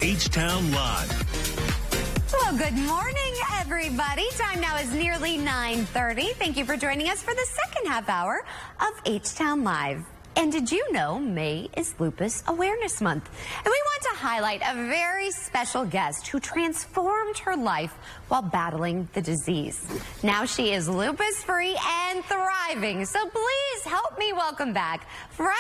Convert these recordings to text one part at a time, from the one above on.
H-Town Live. Well, good morning, everybody. Time now is nearly 9:30. Thank you for joining us for the second half hour of H-Town Live. And did you know May is Lupus Awareness Month? And we want to highlight a very special guest who transformed her life while battling the disease. Now she is lupus-free and thriving. So please help me welcome back friend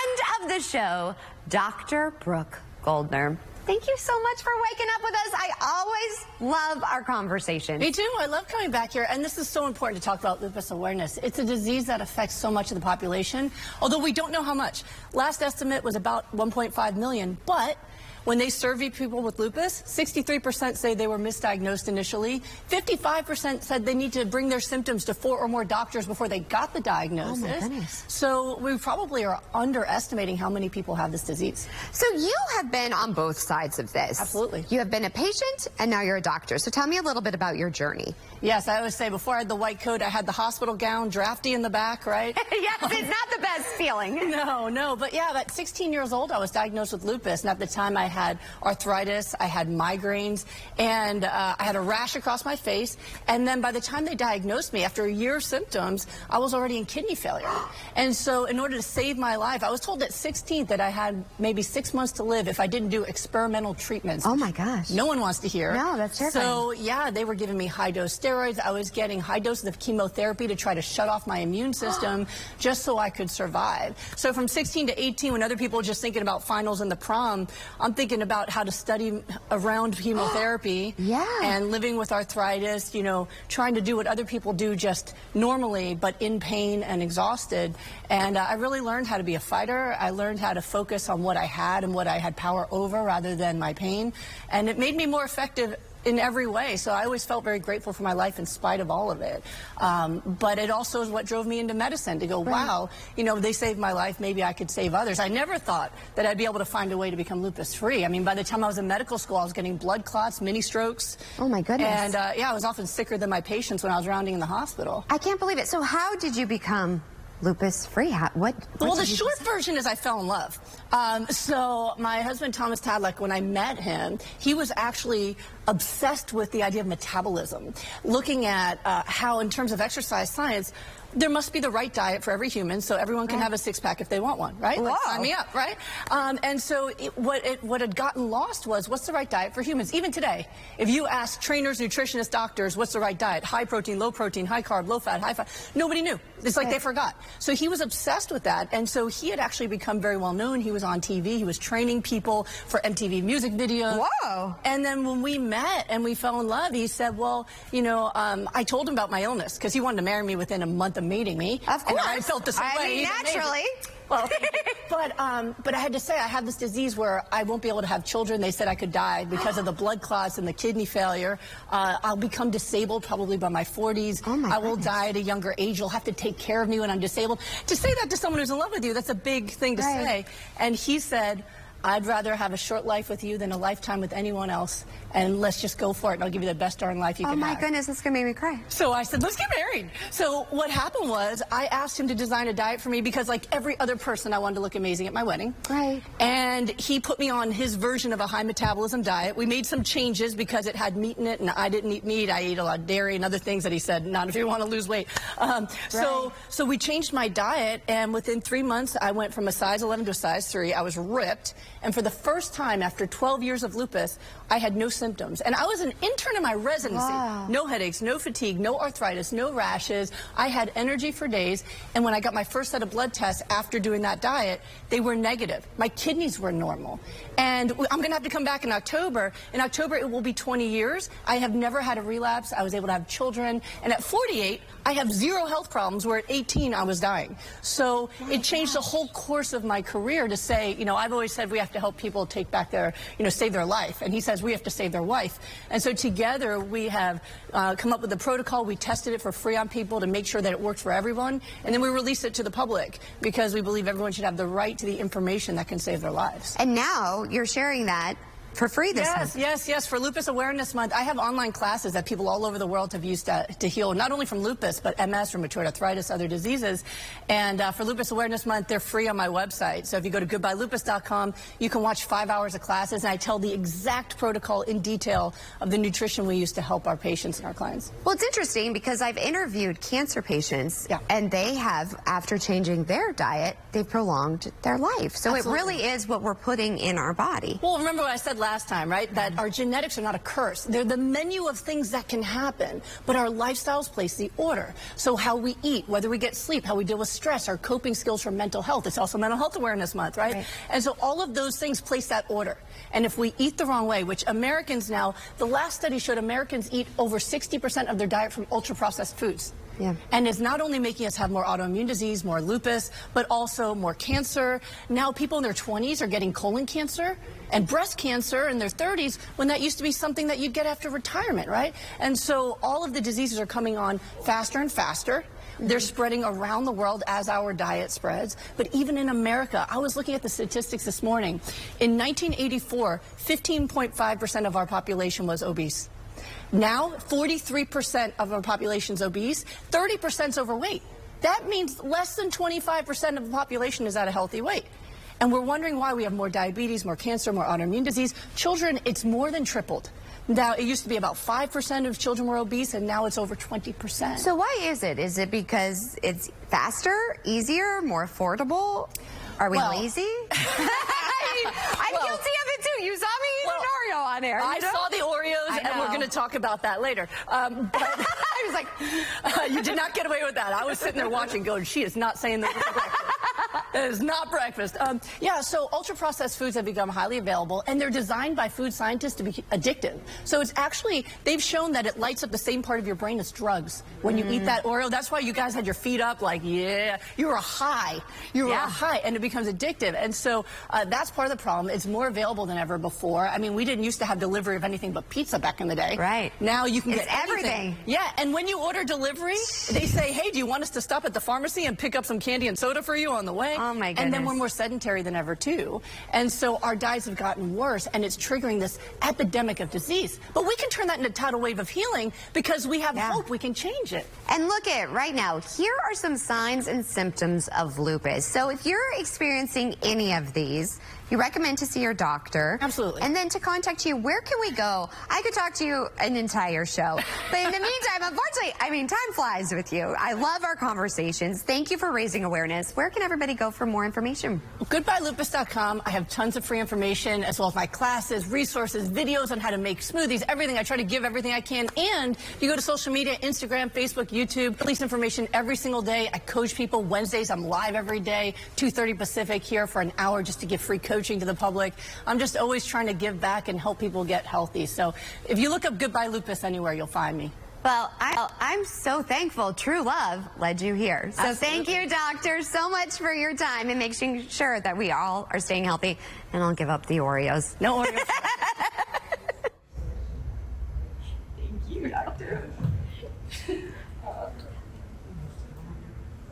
of the show, Dr. Brooke Goldner. Thank you so much for waking up with us. I always love our conversation. Me too. I love coming back here. And this is so important to talk about lupus awareness. It's a disease that affects so much of the population, although we don't know how much. Last estimate was about 1.5 million, but when they surveyed people with lupus, 63% say they were misdiagnosed initially. 55% said they need to bring their symptoms to 4 or more doctors before they got the diagnosis. Oh my goodness. So we probably are underestimating how many people have this disease. So you have been on both sides of this. Absolutely. You have been a patient and now you're a doctor. So tell me a little bit about your journey. Yes, I always say before I had the white coat, I had the hospital gown, drafty in the back, right? Yes, it's not the best feeling. No. But yeah, at 16 years old, I was diagnosed with lupus. And at the time, I had arthritis, I had migraines, and I had a rash across my face. And then by the time they diagnosed me, after a year of symptoms, I was already in kidney failure. And so in order to save my life, I was told at 16 that I had maybe 6 months to live if I didn't do experimental treatments. Oh my gosh. No one wants to hear. No, that's terrifying. So yeah, they were giving me high-dose steroids. I was getting high doses of chemotherapy to try to shut off my immune system just so I could survive. So from 16 to 18, when other people were just thinking about finals and the prom, I'm thinking about how to study around chemotherapy and living with arthritis, you know, trying to do what other people do just normally, but in pain and exhausted. And I really learned how to be a fighter. I learned how to focus on what I had and what I had power over rather than my pain. And it made me more effective in every way. So I always felt very grateful for my life in spite of all of it. But it also is what drove me into medicine to go, wow, you know, they saved my life, maybe I could save others. I never thought that I'd be able to find a way to become lupus free. I mean, by the time I was in medical school, I was getting blood clots, mini strokes. Oh my goodness. And yeah, I was often sicker than my patients when I was rounding in the hospital. I can't believe it. So how did you become lupus free? Well, the short version is I fell in love. So my husband, Thomas Tadlock, when I met him, he was actually obsessed with the idea of metabolism, looking at how, in terms of exercise science, there must be the right diet for every human, so everyone can have a six-pack if they want one, right? Like, sign me up, right? And so what had gotten lost was, what's the right diet for humans? Even today, if you ask trainers, nutritionists, doctors, what's the right diet? High protein, low protein, high carb, low fat, high fat. Nobody knew. It's like they forgot. So he was obsessed with that, and so he had actually become very well known. He was on TV. He was training people for MTV music videos. Whoa! And then when we met and we fell in love, he said, well, you know, I told him about my illness because he wanted to marry me within a month of meeting me. Of course. And I felt the same way. I mean, naturally. Well, but I had to say I have this disease where I won't be able to have children. They said I could die because of the blood clots and the kidney failure. I'll become disabled probably by my 40s. Oh my I will goodness. die at a younger age. You'll have to take care of me when I'm disabled. To say that to someone who's in love with you, that's a big thing to say. And he said, I'd rather have a short life with you than a lifetime with anyone else, and let's just go for it, and I'll give you the best darn life you can have. Oh my goodness, this is going to make me cry. So I said, let's get married. So what happened was I asked him to design a diet for me because, like every other person, I wanted to look amazing at my wedding. Right. And he put me on his version of a high metabolism diet. We made some changes because it had meat in it, and I didn't eat meat. I ate a lot of dairy and other things that he said, not if you want to lose weight. So we changed my diet, and within 3 months, I went from a size 11 to a size 3. I was ripped. And for the first time after 12 years of lupus, I had no symptoms. And I was an intern in my residency. Wow. No headaches, no fatigue, no arthritis, no rashes. I had energy for days. And when I got my first set of blood tests after doing that diet, they were negative. My kidneys were normal. And I'm going to have to come back in October. In October, it will be 20 years. I have never had a relapse. I was able to have children. And at 48, I have 0 health problems, where at 18, I was dying. So it changed the whole course of my career to say, you know, I've always said we have to help people take back their, you know, save their life. And he says we have to save their wife. And so together we have come up with a protocol. We tested it for free on people to make sure that it works for everyone. And then we released it to the public because we believe everyone should have the right to the information that can save their lives. And now you're sharing that for free this month. Yes. For Lupus Awareness Month, I have online classes that people all over the world have used to heal, not only from lupus, but MS, rheumatoid arthritis, other diseases. And for Lupus Awareness Month, they're free on my website. So if you go to goodbyelupus.com, you can watch 5 hours of classes, and I tell the exact protocol in detail of the nutrition we use to help our patients and our clients. Well, it's interesting because I've interviewed cancer patients, and they have, after changing their diet, they've prolonged their life. So it really is what we're putting in our body. Well, remember what I said last time, right? That our genetics are not a curse. They're the menu of things that can happen, but our lifestyles place the order. So how we eat, whether we get sleep, how we deal with stress, our coping skills for mental health. It's also Mental Health Awareness Month, right? And so all of those things place that order. And if we eat the wrong way, which Americans now, the last study showed Americans eat over 60% of their diet from ultra-processed foods. And it's not only making us have more autoimmune disease, more lupus, but also more cancer. Now people in their 20s are getting colon cancer and breast cancer in their 30s, when that used to be something that you'd get after retirement, right? And so all of the diseases are coming on faster and faster. They're spreading around the world as our diet spreads. But even in America, I was looking at the statistics this morning. In 1984, 15.5% of our population was obese. Now, 43% of our population is obese, 30% is overweight. That means less than 25% of the population is at a healthy weight. And we're wondering why we have more diabetes, more cancer, more autoimmune disease. Children, it's more than tripled. Now, it used to be about 5% of children were obese, and now it's over 20%. So why is it? Is it because it's faster, easier, more affordable? Are we lazy? I'm guilty of it too. You saw me eat an Oreo on air. I saw the Oreos, and we're going to talk about that later. But I was like, you did not get away with that. I was sitting there watching, going, she is not saying that for breakfast. That is not breakfast. So ultra-processed foods have become highly available, and they're designed by food scientists to be addictive. So it's actually, they've shown that it lights up the same part of your brain as drugs. When you eat that Oreo, that's why you guys had your feet up like, yeah, you were high. You were high, and it becomes addictive. And so that's part of the problem. It's more available than ever before. I mean, we didn't used to have delivery of anything but pizza back in the day. Right. Now you can get everything. Yeah, and when you order delivery, they say, hey, do you want us to stop at the pharmacy and pick up some candy and soda for you on the way? Oh, my goodness. And then we're more sedentary than ever, too. And so our diets have gotten worse, and it's triggering this epidemic of disease. But we can turn that into a tidal wave of healing because we have hope. We can change it. And look at right now, here are some signs and symptoms of lupus. So if you're experiencing any of these, you recommend to see your doctor. Absolutely. And then to contact you, where can we go? I could talk to you an entire show. But in the meantime, unfortunately, I mean, time flies with you. I love our conversations. Thank you for raising awareness. Where can everybody go for more information? Goodbyelupus.com. I have tons of free information, as well as my classes, resources, videos on how to make smoothies, everything. I try to give everything I can. And if you go to social media, Instagram, Facebook, YouTube, release information every single day. I coach people. Wednesdays, I'm live every day, 2:30 Pacific, here for an hour just to give free coaching to the public. I'm just always trying to give back and help people get healthy. So if you look up Goodbye Lupus anywhere, you'll find me. Well, I'm so thankful True Love led you here. So thank you, doctor, so much for your time and making sure that we all are staying healthy. And I'll give up the Oreos. No Oreos. Thank you, doctor.